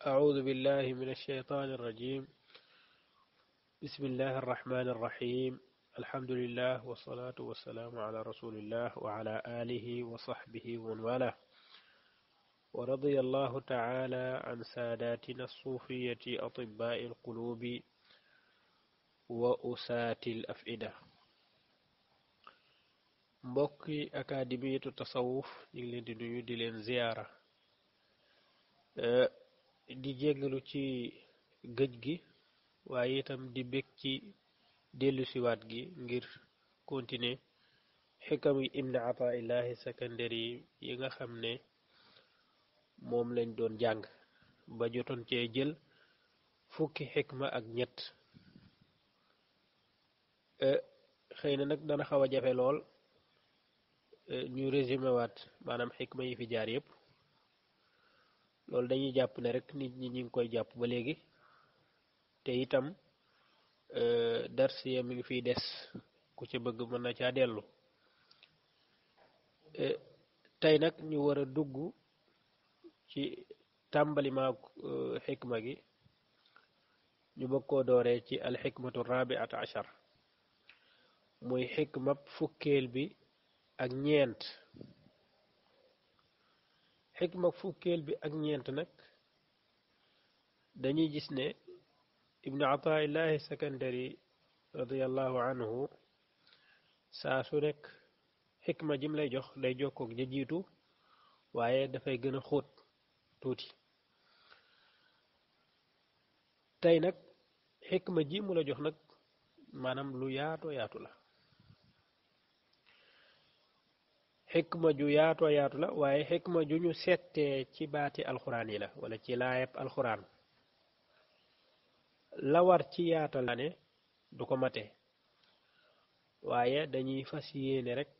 أعوذ بالله من الشيطان الرجيم. بسم الله الرحمن الرحيم. الحمد لله والصلاة والسلام على رسول الله وعلى آله وصحبه ومن والاه. ورضي الله تعالى عن ساداتنا الصوفية أطباء القلوب وأساة الأفئدة. mbokki akademiyatu tasawuf ñu ngi leen di nuyu di leen ziyaara di jéggalu ci gëj gi waaye itam di bég ci dellusiwaat gi ngir continuer xikam yi ibn ataillahi sakandari yi nga xam ne moom lañ doon jàng ba jotoon cee jël fukki xikma ak ñett xëy na nag dana xaw a jafe lool ñu résumé waat maanaam xikma yi fi jaar yépp loolu dañuy jàpp ne rek nit ñi ngi koy jàpp ba léegi te itam darsiya mi ngi fiy des ku ca bëgg mën na caa dellu tey nag ñu war a dugg ci tàmbalimaa xikma gi ñu bëgg koo dooree ci alxikmatu rabiata achar muy xikmab fukkeel bi ak ñeent xikmab fukkeel bi ak ñeent nag dañuy gis ne ibnu ataillahi sakandari radiallahu anhu saa su nekk xikma jim lay jox day jokkoog ja jiitu waaye dafay gën a xóot tuuti tey nag xikma ji mu la jox nag maanaam lu yaatoo yaatu la xikma ju yaatoo yaatu la waaye xikma ju ñu settee ci baati alxuraan yi la wala ci laayab alxuraan la war ci yaatal ne du ko mate waaye dañuy fas yéene rek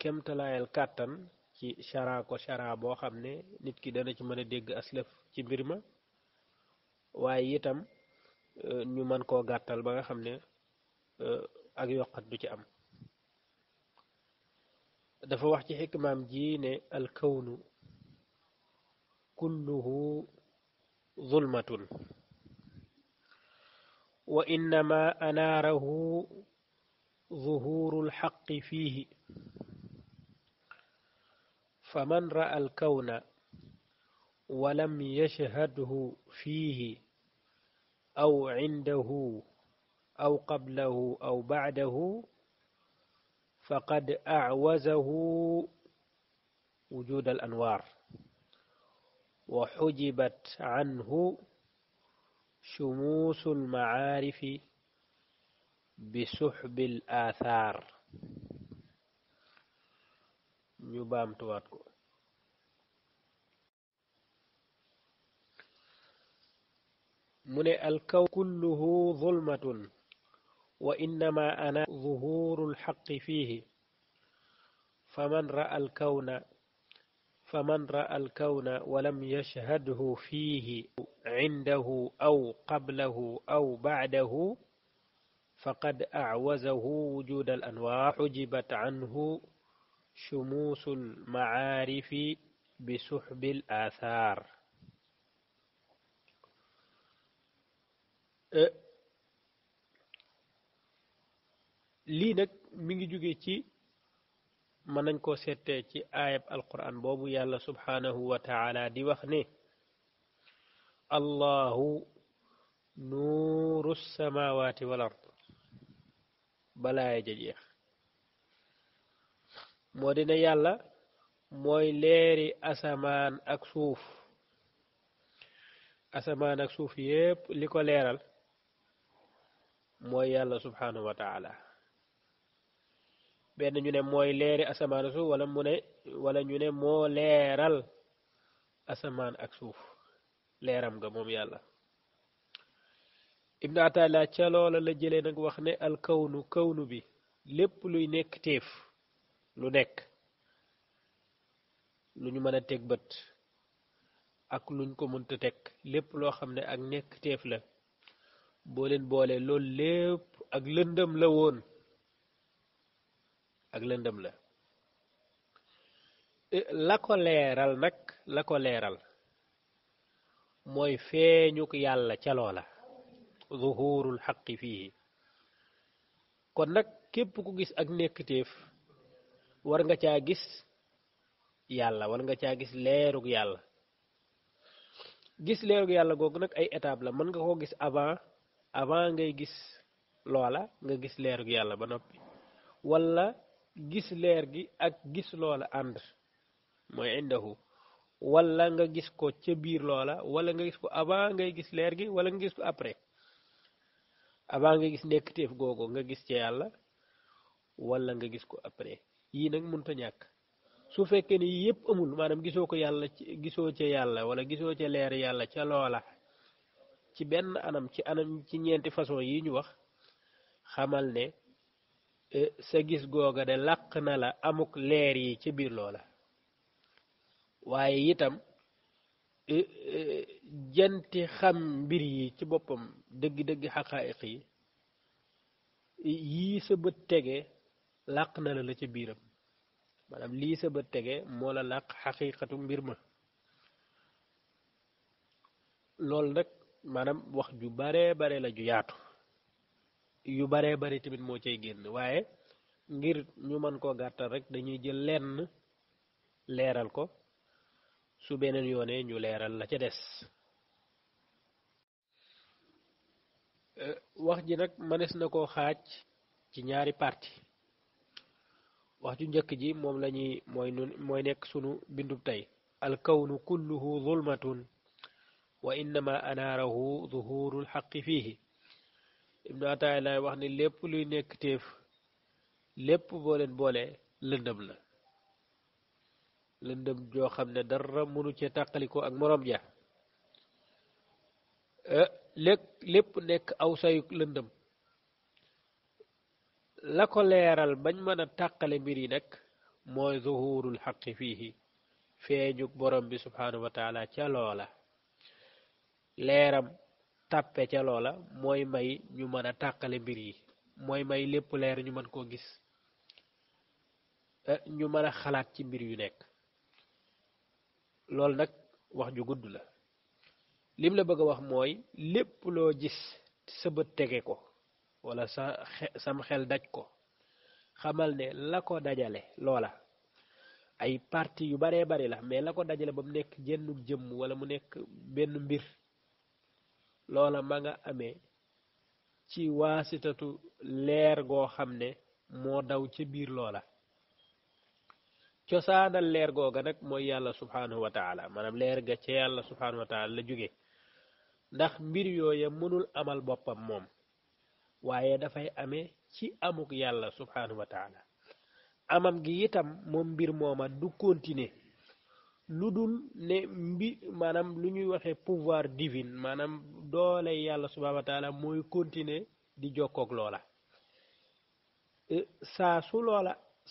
kemtalaayal kàttan ci chara ko chara boo xam ne nit ki dana ci mën a dégg aslëf ci mbir ma waaye itam ñu mën koo gàttal ba nga xam ne ak yokkat du ci am dafa wax ci xikmaam ji ne alkawnu kulluhu zulmatun wa innama anaarahu zuhuru alxaqi fiihi faman ra'a alkawna walam yashhadhu fiihi aw cindahu aw qablahu aw bacdahu faqad acwazahu wujud alanwaar wa xujibat canhu shumuusu almacaarifi bisuxbi alaathar ñu baamtuwaat ko mu ne alkaw kulluhu zulmatun wa innama ana zuhuru alxaqi fiihi faman ra'a alkawna walam yashhadhu fiihi cindahu aw qablahu aw bacdahu faqad acwazahu wujud alanwaar xujibat canhu shumuusu almacaarifi bisuxbi alaathar lii nag mi ngi jóge ci mën nañ koo settee ci aayab alquran boobu yàlla subhaanahu wa taala di wax ne allahu nuuru samawati wal ard balaaya ja jeex moo dina yàlla mooy leeri asamaan ak suuf asamaan ak suuf yépp li ko leeral mooy yàlla subhaanahu wa taala benn ñu ne mooy leeri asamaan ak suuf wala ñu ne moo leeral asamaan ak suuf leeram nga moom yàlla ibnu ataala ca loola la jëlee nag wax ne al kawnu bi lépp luy nekk téef lu nekk lu ñu mën a teg bët ak luñ ko mënta teg lépp loo xam ne ak nekk téef la boo leen boole loolu lépp ak lëndëm la woon ak lëndëm la la ko leeral nag la ko leeral mooy feeñuk yàlla ca loola zuhurul xaqi fii kon nag képp ku gis ak nekkteef war nga caa gis yàlla war nga caa gis leerug yàlla gis leerug yàlla googu nag ay étape la mën nga koo gis avant ngay gis loola nga gis leerug yàlla ba noppi wala gis leer gi ak gis loola ànd mooy indahu wala nga gis ko ca biir loola wala nga gis ko avant ngay gis leer gi wala nga gis ko après avant nga gis nekkteef googu nga gis ci yàlla wala nga gis ko après yii nag mënta ñàkk su fekkee ni yëpp amul maanaam gisoo ko yàlla gisoo ca yàlla wala gisoo ca leer yàlla ca loola ci benn anam ci ñeenti façon yi ñu wax xamal ne sa gis googa de làq na la amuk leer yi ca biir loola waaye itam janti xam mbir yi ci boppam dëgg-dëgg xaqaayiq yi yii sa bët tege làq na la ca biiram maanaam lii sa bët tege moo la làq xaqiiqatu mbir ma loolu nag maanaam wax ju bare la ju yaatu yu bare tamit moo cay génn waaye ngir ñu mën koo gàttal rek dañuy jël lenn leeral ko su beneen yoonee ñu leeral la ca des wax ji nag mënees na koo xaaj ci ñaari parti wax ju njëkk ji moom lañuy mooy nekk sunu bindub tey alkawnu kulluhu zulmatun wa innama anaarahu zuhurul xaqi fiihi ibnu ataay wax ni lépp luy nekk téef lépp boo leen boole lëndëm la lëndëm joo xam ne dara mënu ci tàqaliko ak moroom ja lépp nekk aw sayu lëndëm la ko leeral bañ mën a tàqale mbir yi nag mooy zuhurul xaqi fiihi feeñuk borom bi subhaanahu wa taala ca loola leeram tàppe ca loola mooy may ñu mën a tàqale mbir yi mooy may lépp leer ñu mën koo gis ñu mën a xalaat ci mbir yu nekk loolu nag wax ju gudd la lim la bëgg a wax mooy lépp loo gis sa bët tege ko wala sam xel daj ko xamal ne la ko dajale loola ay parti yu bari la mais la ko dajale ba mu nekk jenn jëmm wala mu nekk benn mbir loola ma nga amee ci waasitatu leer goo xam ne moo daw ca biir loola cosaanal leer googa nag mooy yàlla subhanahu wa taala maanaam leer ga ca yàlla subhanahu wa taala la jóge ndax mbir yooya mënul amal boppam moom waaye dafay amee ci amuk yàlla subhanahu wa taala amam gi itam moom mbir mooma du continuer lu dul ne maanaam lu ñuy waxee pouvoir divin maanaam doole yàlla subhanahu wa taala mooy continuer di jokkoog loola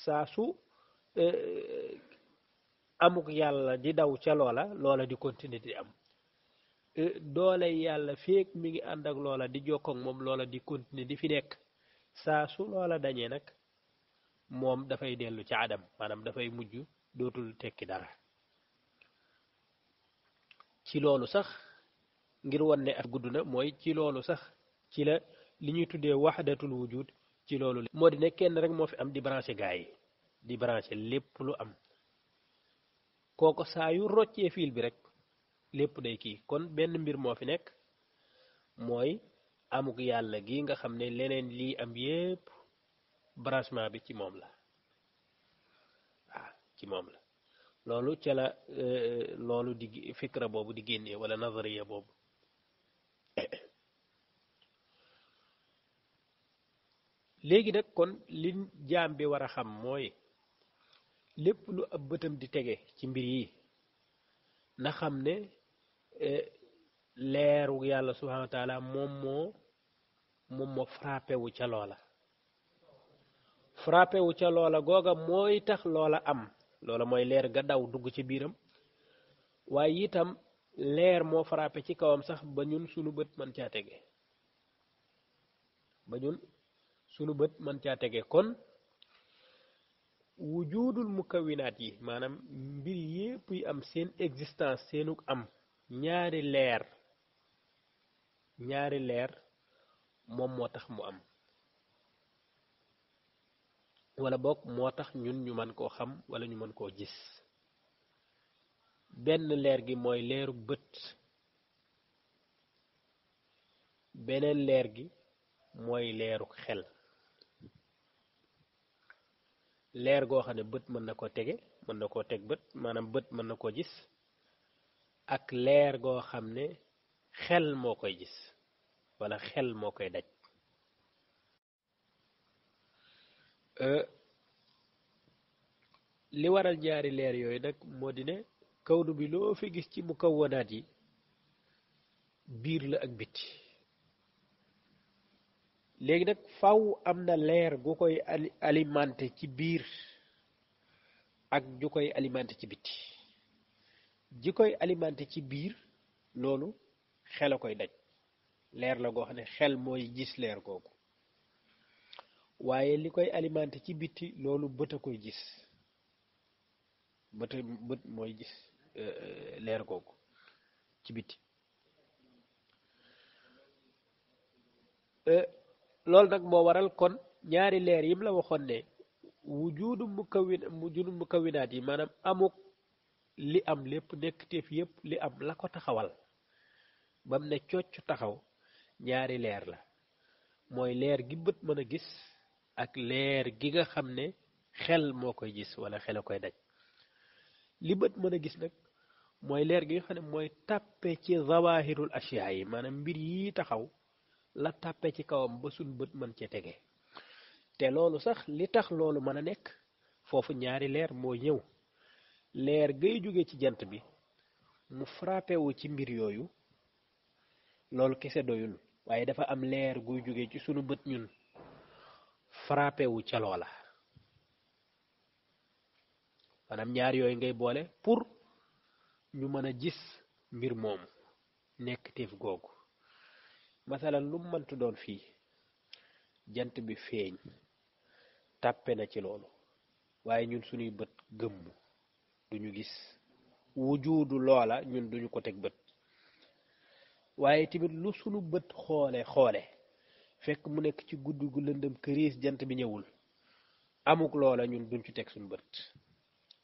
saa su amuk yàlla di daw ca loola di continuer di am doole yàlla feek mi ngi ànd ak loola di jokkoog moom loola di continuer di fi nekk saa su loola dañee nag moom dafay dellu ca adam maanaam dafay mujj dootul tekki dara ci loolu sax ngir wan ne ak gudd na mooy ci loolu sax ci la li ñuy tuddee waxdatul wujud ci loolu moo di ne kenn rek moo fi am di branché gaa yi di branché lépp lu am kooko saa yu roccee fil bi rek lépp day kii kon benn mbir moo fi nekk mooy amuk yàlla gi nga xam ne leneen lii am yépp branchement bi ci moom la waaw ci moom la loolu ca la loolu di fikra boobu di génnee wala nazariya boobu léegi nag kon li jaam bi war a xam mooy lépp lu ab bëtam di tege ci mbir yi na xam ne leeru yàlla subhanahu wa taala moom moo frappé wu ca loola frappé wu ca loola googa mooy tax loola am loola mooy leer ga daw dugg ci biiram waaye itam leer moo frappé ci kawam sax ba ñun sunu bët mën caa tege mën caa tege kon wujudul mukawinaat yi maanaam mbir yépp yi am seen existence seenuk am ñaari leer ñaari leer moom moo tax mu am wala bokk moo tax ñun ñu mën koo xam wala ñu mën koo gis benn leer gi mooy leeru bët beneen leer gi mooy leeru xel leer goo xam ne bët mën na ko tege mën na koo teg bët maanaam bët mën na koo gis ak leer goo xam ne xel moo koy gis wala xel moo koy daj li waral ñaari leer yooyu nag moo di ne kawnu bi loo fi gis ci mukawwanaat yi biir la ak biti léegi nag faw am na leer gu koy alimenté ci biir ak ju koy alimenté ci biti ji koy alimenté ci biir loolu xel a koy daj leer la goo xam ne xel mooy gis leer googu waaye li koy alimenté ci biti loolu bët a koy gis bët mooy gis leer googu ci biti loolu nag moo waral kon ñaari leer yim la waxoon ne wujudu mukawinaat yi maanaam amuk li am lépp nekk teef yépp li am la ko taxawal bam ne cocc taxaw ñaari leer la mooy leer gi bët mën a gis ak leer gi nga xam ne xel moo koy gis wala xel a koy daj li bët mën a gis nag mooy leer gi nga xam ne mooy tàppe ci zawahirul ashiya yi maanaam mbir yi taxaw la tàppe ci kawam ba suñ bët mën cee tege te loolu sax li tax loolu mën a nekk foofu ñaari leer moo ñëw leer gay jóge ci jant bi mu frappé wu ci mbir yooyu loolu kese doyul waaye dafa am leer guy jóge ci sunu bët ñun frappé wu ca loola maanaam ñaar yooyu ngay boole pour ñu mën a gis mbir moomu nekk téef googu masalan lu mu mëntu doon fii jant bi feeñ tàppe na ci loolu waaye ñun suñuy bët gëmm duñu gis wujudu loola ñun duñu ko teg bët waaye tamit lu sunu bët xoole fekk mu nekk ci guddi gu lëndëm këriis jant bi ñëwul amuk loola ñun duñ ci teg suñu bët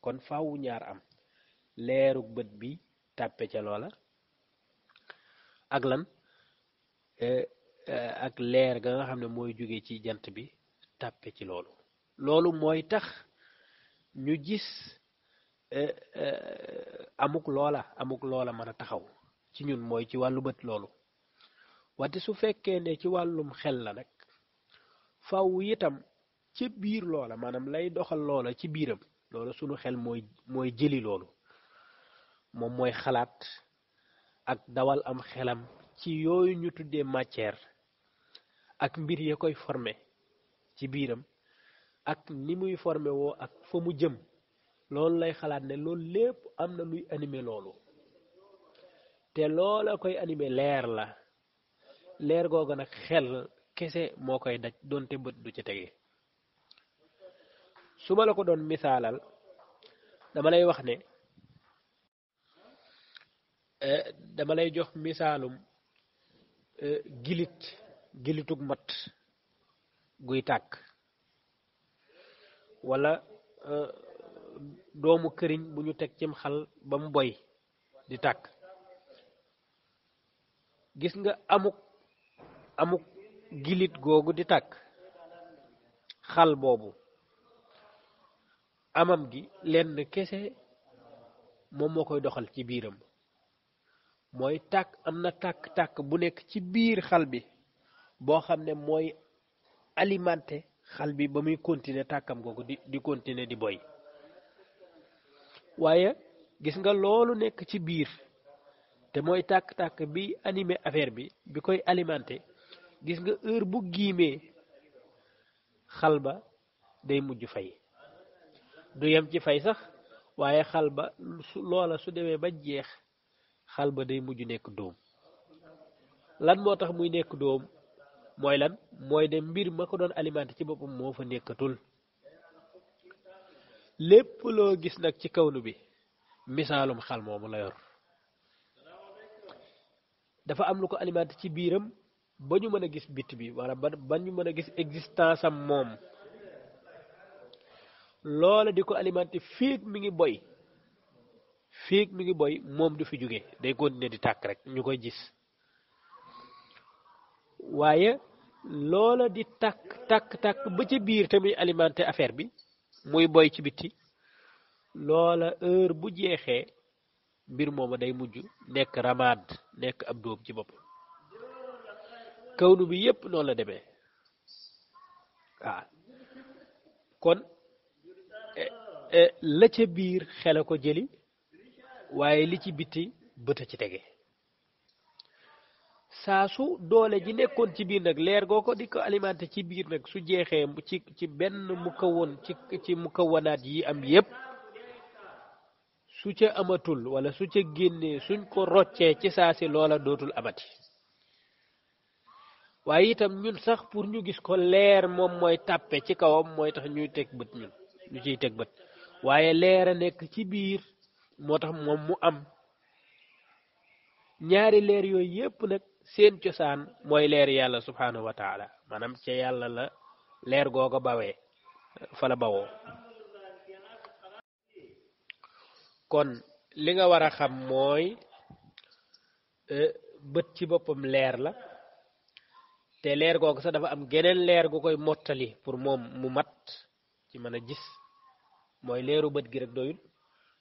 kon faawu ñaar am leeruk bët bi tàppe ca loola ak lan ak leer ga nga xam ne mooy jóge ci jant bi tàppe ci loolu loolu mooy tax ñu gis amuk loola mën a taxaw ci ñun mooy ci wàllu bët loolu wante su fekkee ne ci wàllum xel la nag faw itam ci biir loola maanaam lay doxal loola ci biiram loolu sunu xel mooy jëli loolu moom mooy xalaat ak dawal am xelam ci yooyu ñu tuddee matière ak mbir ya koy formé ci biiram ak ni muy formé woo ak fa mu jëm loolu lay xalaat ne loolu lépp am na luy animé loolu te loola koy animé leer la leer googu nag xel kese moo koy daj doonte bët du ca tege su ma la ko doon misaalal dama lay wax ne dama lay jox misaalum gilitug mat guy tàkk wala doomu këriñ bu ñu teg cim xal ba mu boy di tàkk gis nga amuk gilit googu di tàkk xal boobu amam gi lenn kese moom moo koy doxal ci biiram mooy tàkk am na tàkk bu nekk ci biir xal bi boo xam ne mooy alimenté xal bi ba muy continuer tàkkam googu di continuer di boy waaye gis nga loolu nekk ci biir te mooy tàkk bi animé affaire bi koy alimenté gis nga heure bu giimee xal ba day mujj fay du yem ci fay sax waaye xal ba loola su demee ba jeex xal ba day mujj nekk dóom lan moo tax muy nekk dóom mooy lan mooy de mbir ma ko doon alimenté ci boppam moo fa nekkatul lépp loo gis nag ci kawnu bi misaalum xal moomu la yor dafa am lu ko alimenté ci biiram ba ñu mën a gis bit bi wala ba ñu mën a gis existence am moom loola di ko alimenté fiig mi ngi boy fiig mi ngi boy moom du fi jóge day continuer di tàkk rek ñu koy gis waaye loola di tàkk ba ca biir tamit alimenté affaire bi muy boy ci bitti loola heure bu jeexee mbir mooma day mujj nekk ramaad nekk ab dóom ci bopp kawnu bi yépp noonu la demee waaw kon la ca biir xel a ko jëli waaye li ci bitti bët a ci tege saa su doole ji nekkoon ci biir nag leer goo ko di ko alimenté ci biir nag su jeexee ci benn mukawwan ci mukawwanaat yi am yépp su ca amatul wala su ca génnee suñ ko roccee ci saa si loola dootul amati waaye itam ñun sax pour ñu gis ko leer moom mooy tàppe ci kawam mooy tax ñuy teg bët ñun ñu ciy teg bët waaye leer a nekk ci biir moo tax moom mu am ñaari leer yooyu yépp nag seen cosaan mooy leer yàlla subhanahu wa taala maanaam ca yàlla la leer googa bawee fa la bawoo kon li nga war a xam mooy bët ci boppam leer la te leer googu sax dafa am geneen leer gu koy mottali pour moom mu mat ci mën a gis mooy leeru bët gi rek doyul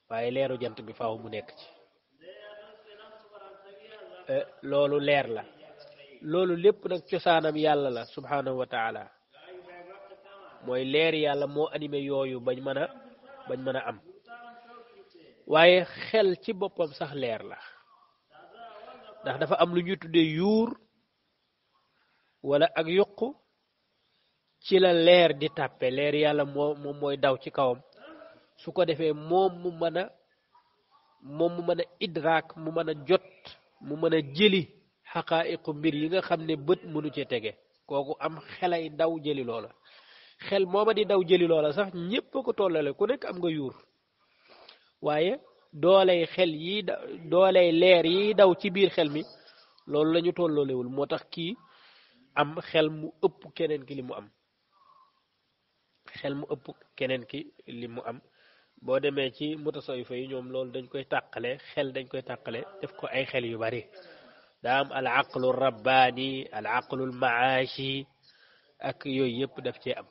waaye leeru jant bi faaw mu nekk ci loolu leer la loolu lépp nag cosaanam yàlla la subhanahu wa taala mooy leer yàlla moo animé yooyu bañ mën a am waaye xel ci boppam sax leer la ndax dafa am lu ñuy tuddee yuur wala ak yuqu ci la leer di tàppe leer yàlla moom mooy daw ci kawam su ko defee moom mu mën a idraak mu mën a jot mu mën a jëli xaqaa'iqu mbir yi nga xam ne bët mënu ci tege kooku am xelay daw jëli loola xel mooma di daw jëli loola sax ñépp a ko tollale ku nekk am nga yuur waaye dooley leer yi daw ci biir xel mi loolu lañu tolloolewul moo tax kii am xel mu ëpp keneen ki li mu am xel mu ëpp keneen ki li mu am boo demee ci mutasawifa yi ñoom loolu dañ koy tàqale xel dañ koy tàqale def ko ay xel yu bari daa am al aqlu rabbaani al aqlul maashi ak yooyu yëpp daf cee am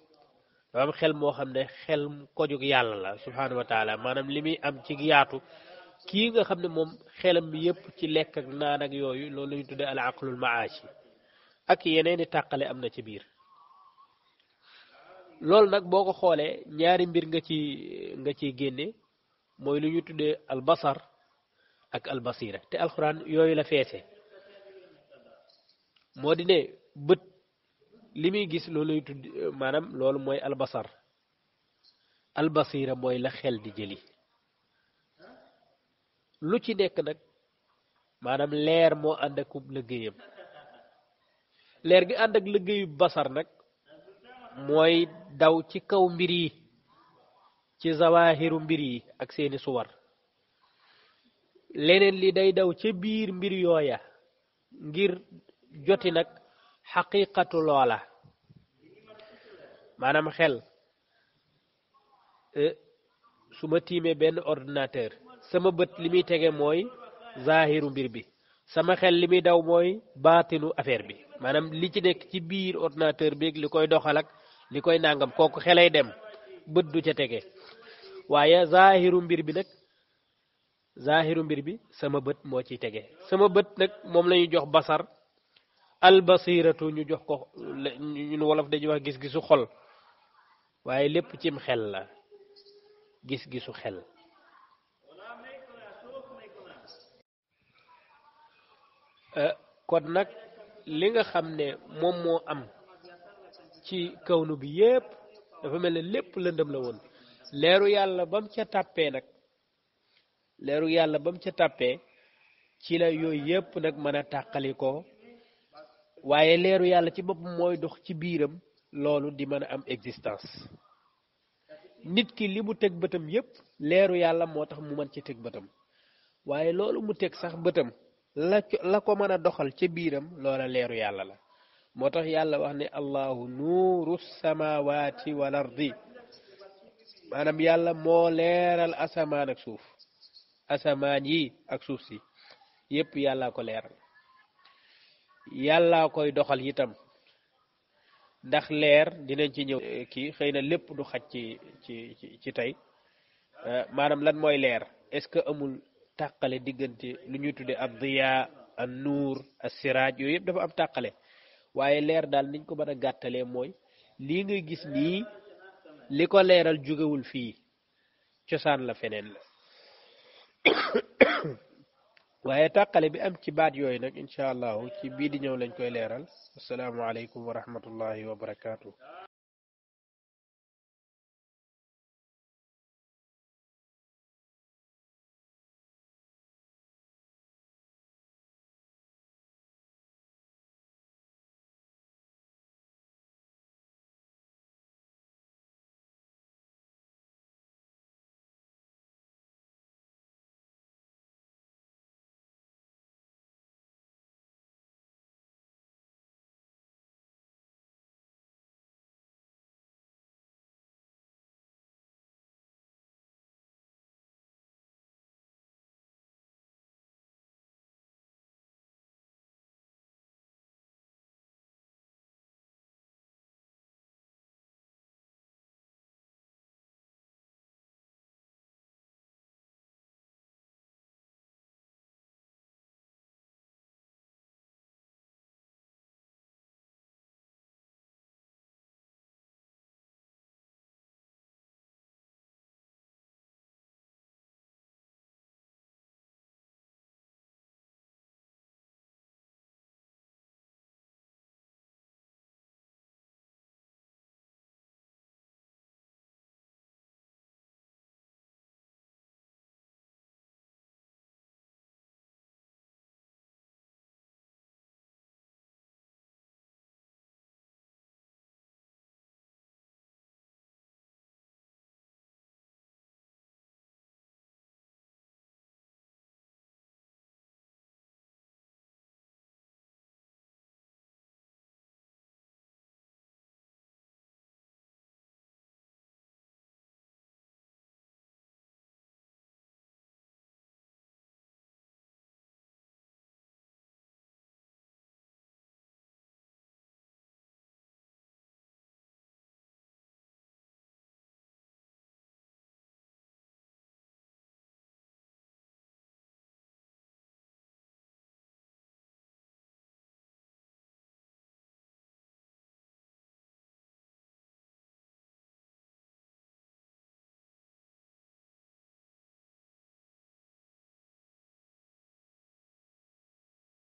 dafa am xel moo xam ne xel ko jóg yàlla la subhanahu wa taala maanaam li muy am ci yaatu kii nga xam ne moom xelam bi yëpp ci lekk ak naan ak yooyu loolu la ñu tuddee al aqlul maashi ak yeneeni tàqale am na ci biir loolu nag boo ko xoolee ñaari mbir nga ciy génne mooy lu ñu tuddee al basar ak al basira te alxuraan yooyu la feese moo di ne bët li muy gis loolu lay tudd maanaam loolu mooy al basar al basira mooy la xel di jëli lu ci nekk nag maanaam leer moo ànd ak liggéeyam leer gi ànd ak liggéeyu basar nag mooy daw ci kaw mbir yi ci zawaahiru mbir yi ak seeni suwar leneen li day daw ca biir mbir yooya ngir joti nag xaqiqatu loola maanaam xel su ma tiimee benn ordinateur sama bët li muy tege mooy zaahiru mbir bi sama xel li muy daw mooy baatinu affaire bi maanaam li ci nekk ci biir ordinateur bi li koy doxal ak li koy nangam kooku xelay dem bët du ca tege waaye zaahiru mbir bi nag zaahiru mbir bi sama bët moo ciy tege sama bët nag moom la ñuy jox basar albasiratu ñu jox ko ñun wolof dañuy wax gis-gisu xol waaye lépp cim xel la gis-gisu xel kon nag li nga xam ne moom moo am ci kawnu bi yépp dafa mel ne lépp lëndëm la woon leeru yàlla bam ca tàppee nag leeru yàlla bam ca tàppee ci la yooyu yépp nag mën a tàqali ko waaye leeru yàlla ci boppam mooy dox ci biiram loolu di mën a am existence nit ki li mu teg bëtam yépp leeru yàlla moo tax mu mën ci teg bëtam waaye loolu mu teg sax bëtam la ko mën a doxal ca biiram loola leeru yàlla la moo tax yàlla wax ne allahu nuuru samawati wal ardi maanaam yàlla moo leeral asamaan ak suuf asamaan yi ak suuf si yépp yàllaa ko leeral yàllaa koy doxal itam ndax leer dinañ ci ñëw kii xëy na lépp du xaj ci tey maanaam lan mooy leer est-ce que amul tàqale diggante lu ñuy tudde ab diya an nuur as siraaj yooyu yëpp dafa am tàqale waaye leer daal niñ ko mën a gàttalee mooy lii ngay gis nii li ko leeral jógewul fii cosaan la feneen la waaye tàqale bi am ci baat yooyu nag incha allahu ci bii di ñëw lañ koy leeral assalaamu aleykum wa rahmatullahi wa barakaatu.